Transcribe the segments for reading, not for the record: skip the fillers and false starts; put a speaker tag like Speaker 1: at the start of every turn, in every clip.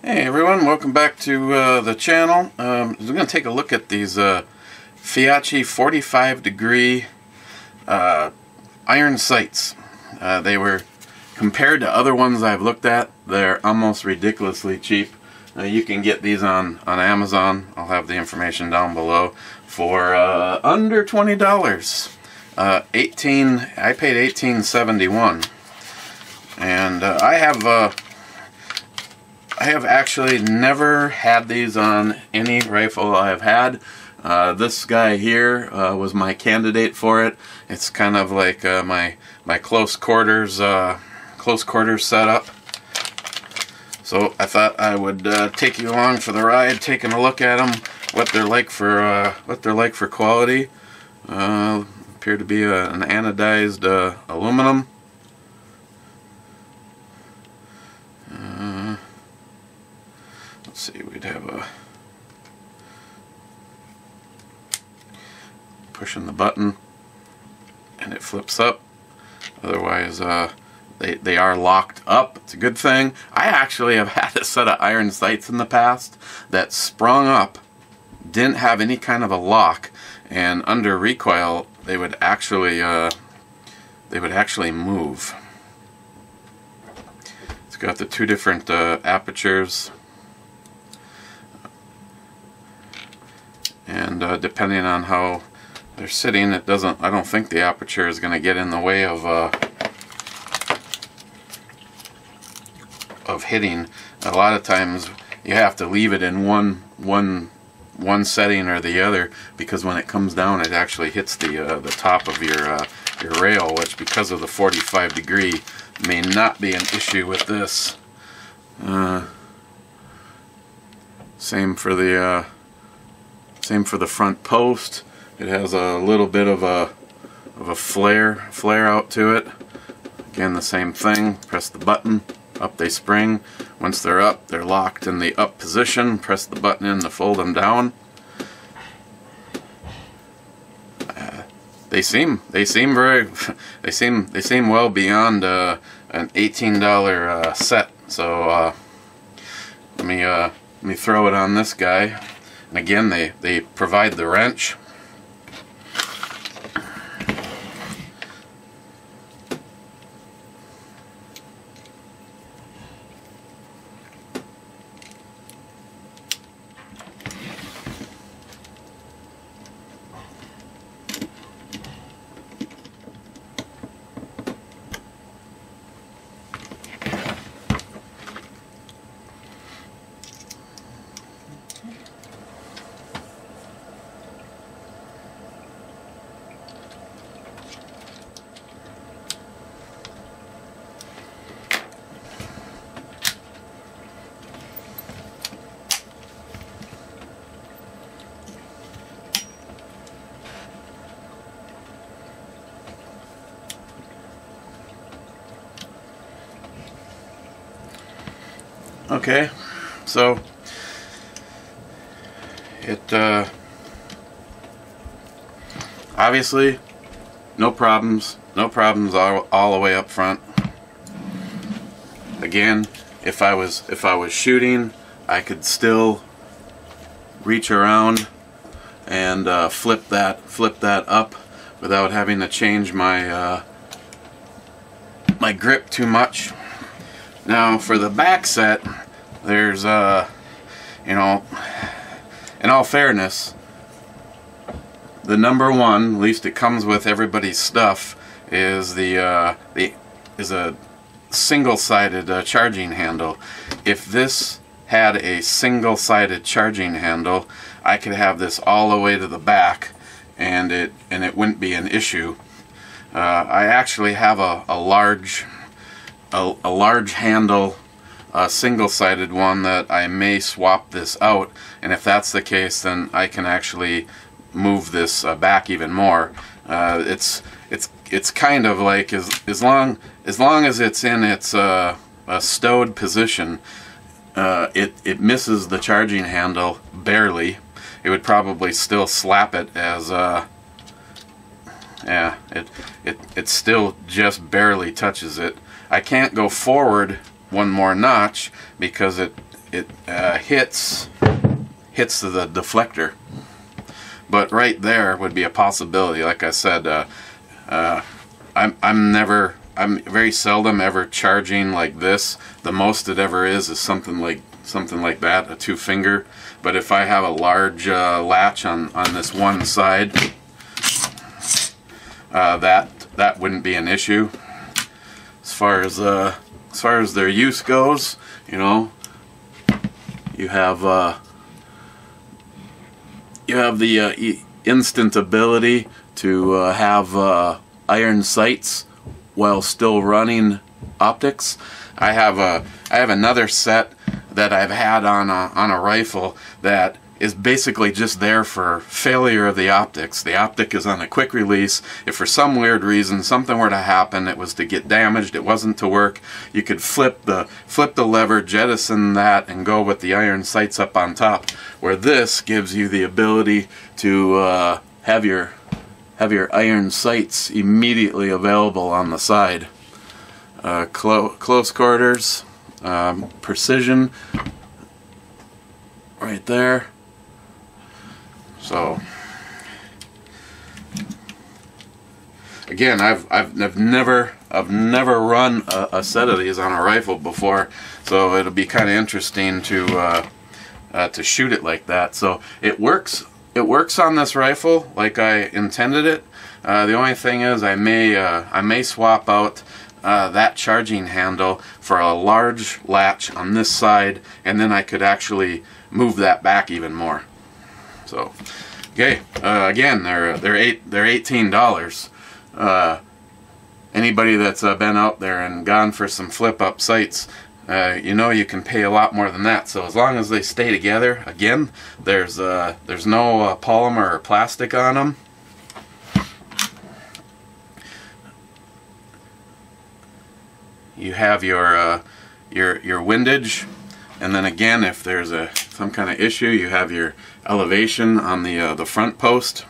Speaker 1: Hey everyone, welcome back to the channel. We're going to take a look at these Feyachi 45 degree iron sights. They were, compared to other ones I've looked at, they're almost ridiculously cheap. You can get these on Amazon. I'll have the information down below for under $20. I paid $18.71, and I have actually never had these on any rifle I have had. This guy here was my candidate for it. It's kind of like my close quarters setup. So I thought I would take you along for the ride, taking a look at them, what they're like for quality. Appear to be an anodized aluminum. Let's see, we'd have a pushing the button and it flips up. Otherwise, they are locked up. It's a good thing. I actually have had a set of iron sights in the past that sprung up, didn't have any kind of a lock, and under recoil they would actually move. It's got the two different apertures. And depending on how they're sitting, I don't think the aperture is going to get in the way of hitting. A lot of times you have to leave it in one setting or the other, because when it comes down it actually hits the top of your rail, which because of the 45 degree may not be an issue with this. Same for the front post. It has a little bit of a flare out to it. Again, the same thing. Press the button, up they spring. Once they're up, they're locked in the up position. Press the button in to fold them down. They seem well beyond an $18 set. So let me throw it on this guy. And again, they provide the wrench. Okay, so it obviously no problems all the way up front. Again, if I was shooting, I could still reach around and flip that up without having to change my my grip too much. Now for the back set, there's you know, in all fairness, the number one, at least it comes with everybody's stuff, is a single-sided charging handle. If this had a single-sided charging handle, I could have this all the way to the back, and it wouldn't be an issue. I actually have a large handle, a single-sided one, that I may swap this out, and if that's the case, then I can actually move this back even more. It's kind of like as long as it's in its a stowed position, it misses the charging handle barely. It would probably still slap it as yeah, it still just barely touches it. I can't go forward one more notch because hits the deflector. But right there would be a possibility. Like I said, I'm very seldom ever charging like this. The most it ever is something like that, a 2-finger. But if I have a large latch on this one side, that wouldn't be an issue. As far as their use goes, you know, you have the instant ability to have iron sights while still running optics. I have another set that I've had on a rifle that is basically just there for failure of the optics. The optic is on a quick release. If for some weird reason something were to happen, it was to get damaged, it wasn't to work, you could flip the lever, jettison that, and go with the iron sights up on top. Where this gives you the ability to have your iron sights immediately available on the side. Close quarters, precision, right there. So again, I've never run a set of these on a rifle before, so it'll be kind of interesting to shoot it like that. So it works on this rifle like I intended it. The only thing is I may swap out that charging handle for a large latch on this side, and then I could actually move that back even more. So, okay, again, they're $18. Anybody that's been out there and gone for some flip-up sights, you know you can pay a lot more than that. So as long as they stay together, again, there's no polymer or plastic on them. You have your windage, and then again, if there's some kind of issue, you have your elevation on the front post.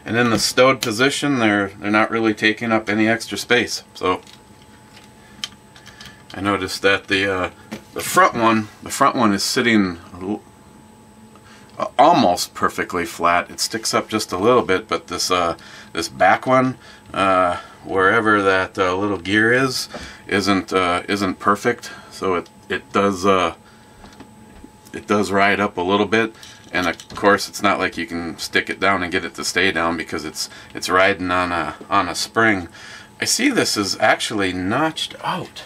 Speaker 1: And in the stowed position, they're not really taking up any extra space. So I noticed that the front one is sitting almost perfectly flat. It sticks up just a little bit, but this back one, wherever that little gear isn't perfect. So it does ride up a little bit, and of course it's not like you can stick it down and get it to stay down because it's riding on a spring. I see this is actually notched out.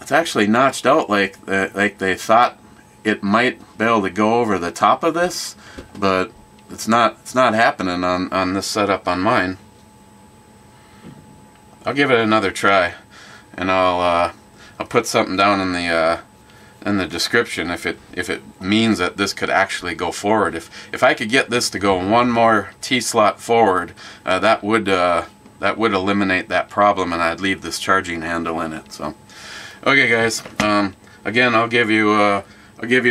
Speaker 1: It's actually notched out like they thought it might be able to go over the top of this, but it's not happening on this setup on mine. I'll give it another try, and I'll put something down in the description if it means that this could actually go forward. If I could get this to go one more T-slot forward, that would eliminate that problem, and I'd leave this charging handle in it. So, okay, guys. Again, I'll give you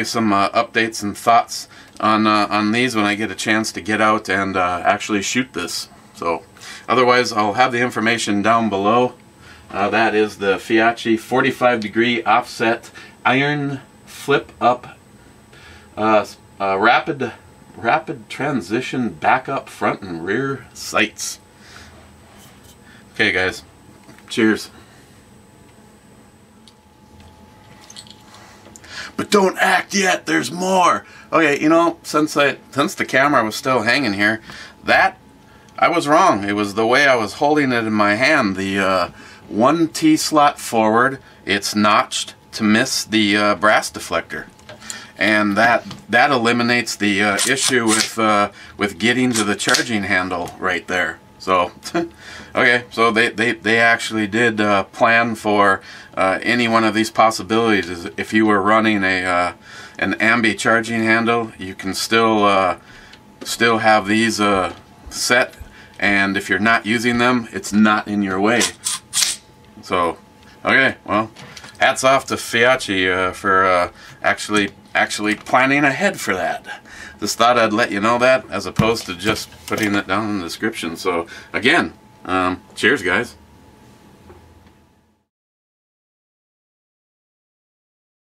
Speaker 1: some updates and thoughts on these when I get a chance to get out and actually shoot this. So, otherwise, I'll have the information down below. That is the Feyachi 45-degree offset iron flip up rapid transition backup front and rear sights. Okay, guys. Cheers. But don't act yet, there's more. Okay, you know, since the camera was still hanging here, that I was wrong. It was the way I was holding it in my hand. The one T-slot forward, it's notched to miss the brass deflector, and that eliminates the issue with getting to the charging handle right there. So, okay, so they actually did plan for any one of these possibilities. If you were running an ambi charging handle, you can still have these set, and if you're not using them, it's not in your way. So, okay, well, hats off to Feyachi for actually planning ahead for that. Just thought I'd let you know that, as opposed to just putting it down in the description. So, again, cheers, guys.